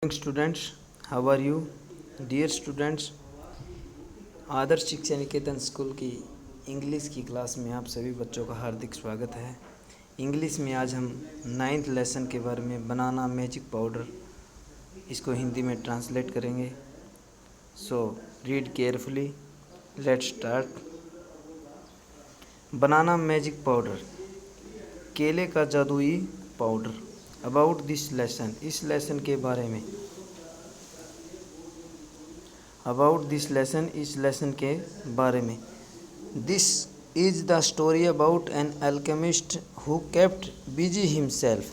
Students, how are you dear students. Adarsh Shiksha Niketan school की English की class में आप सभी बच्चों का हार्दिक स्वागत है। इंग्लिश में आज हम 9th लेसन के बारे में बनाना मैजिक पाउडर, इसको हिंदी में ट्रांसलेट करेंगे। So read carefully, let's start. Banana magic powder, केले का जादुई पाउडर। अबाउट दिस लेसन, इस लेसन के बारे में। अबाउट दिस लेसन, इस लेसन के बारे में। This is the story about an alchemist who kept busy himself.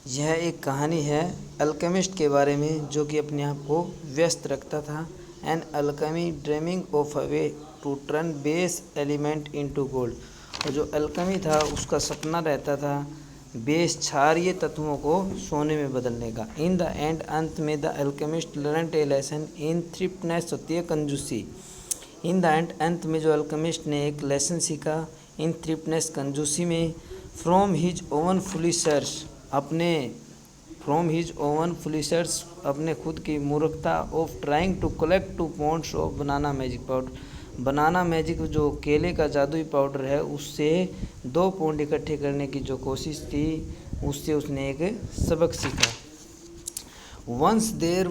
यह एक कहानी है अल्केमिस्ट के बारे में जो कि अपने आप को व्यस्त रखता था। An alchemy dreaming of a way to turn base element into gold. और जो अल्केमी था उसका सपना रहता था बेस क्षारीय तत्वों को सोने में बदलने का। इन द एंड, अंत में, the alchemist learned a lesson in thriftness, होती है कंजूसी। इन द एंड, अंत में जो अल्केमिस्ट ने एक लेसन सीखा इन थ्रिफ्टनेस, कंजूसी में। फ्रॉम हिज ओवन फुलिशर्स, अपने खुद की मूर्खता। Of trying to collect 2 pounds of banana magic powder. Banana magic जो केले का जादुई पाउडर है उससे 2 pound इकट्ठे करने की जो कोशिश थी उससे उसने एक सबक सीखा। Once there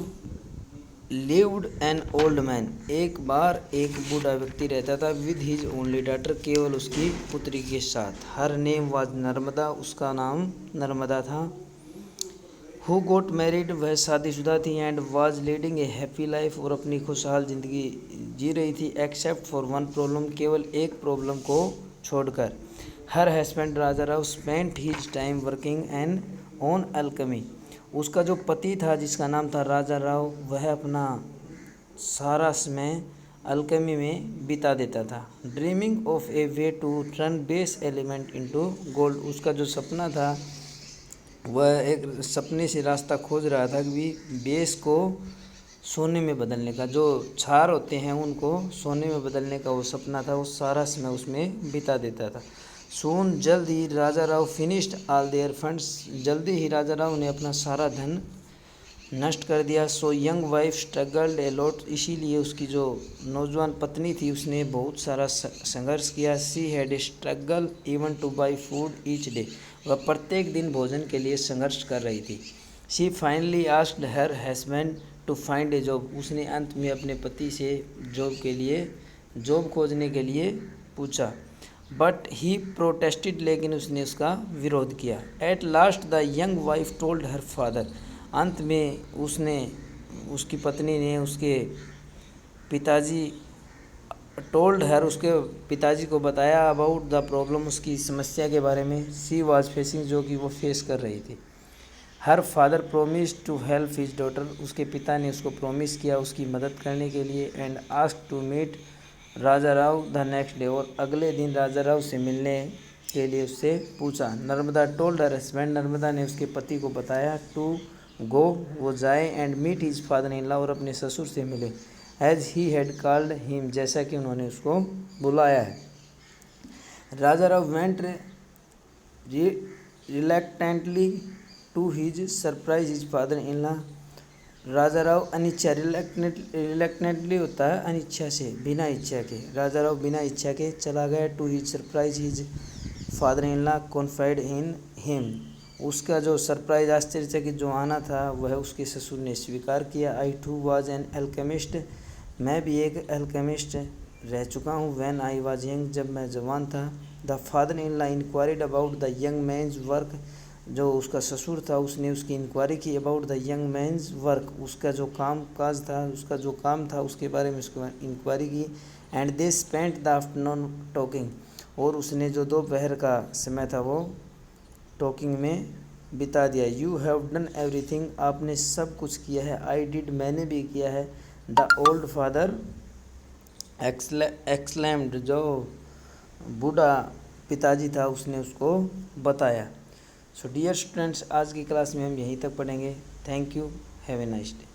lived an old man, एक बार एक बूढ़ा व्यक्ति रहता था। विद हिज ओनली डॉटर, केवल उसकी पुत्री के साथ। हर नेम वाज नर्मदा, उसका नाम नर्मदा था। हु गोट मैरिड, वह शादीशुदा थी। And was leading a happy life, और अपनी खुशहाल ज़िंदगी जी रही थी। एक्सेप्ट फॉर वन प्रॉब्लम, केवल एक प्रॉब्लम को छोड़कर। हर husband Raja Rao spent his time working an on alchemy, उसका जो पति था जिसका नाम था राजा राव, वह अपना सारा समय अल्केमी में बिता देता था। Dreaming of a way to turn base element into gold, उसका जो सपना था वह एक सपने से रास्ता खोज रहा था कि बेस को सोने में बदलने का। जो क्षार होते हैं उनको सोने में बदलने का वो सपना था। वो सारा समय उसमें बिता देता था। सून, जल्द ही, Raja Rao finished all their funds, जल्दी ही राजा राव ने अपना सारा धन नष्ट कर दिया। So young wife struggled a lot, इसीलिए उसकी जो नौजवान पत्नी थी उसने बहुत सारा संघर्ष किया। She had a struggle even two by food each day, वह प्रत्येक दिन भोजन के लिए संघर्ष कर रही थी। She finally asked her husband to find a job, उसने अंत में अपने पति से जॉब खोजने के लिए पूछा। बट ही प्रोटेस्टेड, लेकिन उसने उसका विरोध किया। At last the young wife told her father, अंत में उसकी पत्नी ने उसके पिताजी को बताया अबाउट द प्रॉब्लम, उसकी समस्या के बारे में। सी वाज फेसिंग, जो कि वो फेस कर रही थी। Her father promise to help his daughter, उसके पिता ने उसको प्रोमिस किया उसकी मदद करने के लिए। And ask to meet Raja Rao the next day, और अगले दिन राजा राव से मिलने के लिए उससे पूछा। Narmada told her husband, Narmada ने उसके पति को बताया टू गो, वो जाए। And meet his father in law, और अपने ससुर से मिले। As he had called him, जैसा कि उन्होंने उसको बुलाया है। Raja Rao went reluctantly to his surprise his father in law, Raja Rao अनिच्छा, रिलैक्टेंटली होता है अनिच्छा से, बिना इच्छा के। राजा राव बिना इच्छा के चला गया। To his surprise his father in law confided in him, उसका जो सरप्राइज, आश्चर्यचकित जो आना था वह उसके ससुर ने स्वीकार किया। आई टू वाज एन अल्केमिस्ट, मैं भी एक अल्केमिस्ट रह चुका हूँ। व्हेन आई वाज यंग, जब मैं जवान था। The father in law inquired about the young man's work, जो उसका ससुर था उसने उसकी इंक्वायरी की। About the young man's work, उसका जो काम काज था, उसका जो काम था उसके बारे में उसको इंक्वायरी की। And they spent the afternoon talking, और उसने जो दोपहर का समय था वो टॉकिंग में बिता दिया। यू हैव डन एवरीथिंग, आपने सब कुछ किया है। आई डिड, मैंने भी किया है। द ओल्ड फादर एक्सलैम्ड, जो बूढ़ा पिताजी था उसने उसको बताया। सो डियर स्टूडेंट्स, आज की क्लास में हम यहीं तक पढ़ेंगे। Thank you, have a nice day.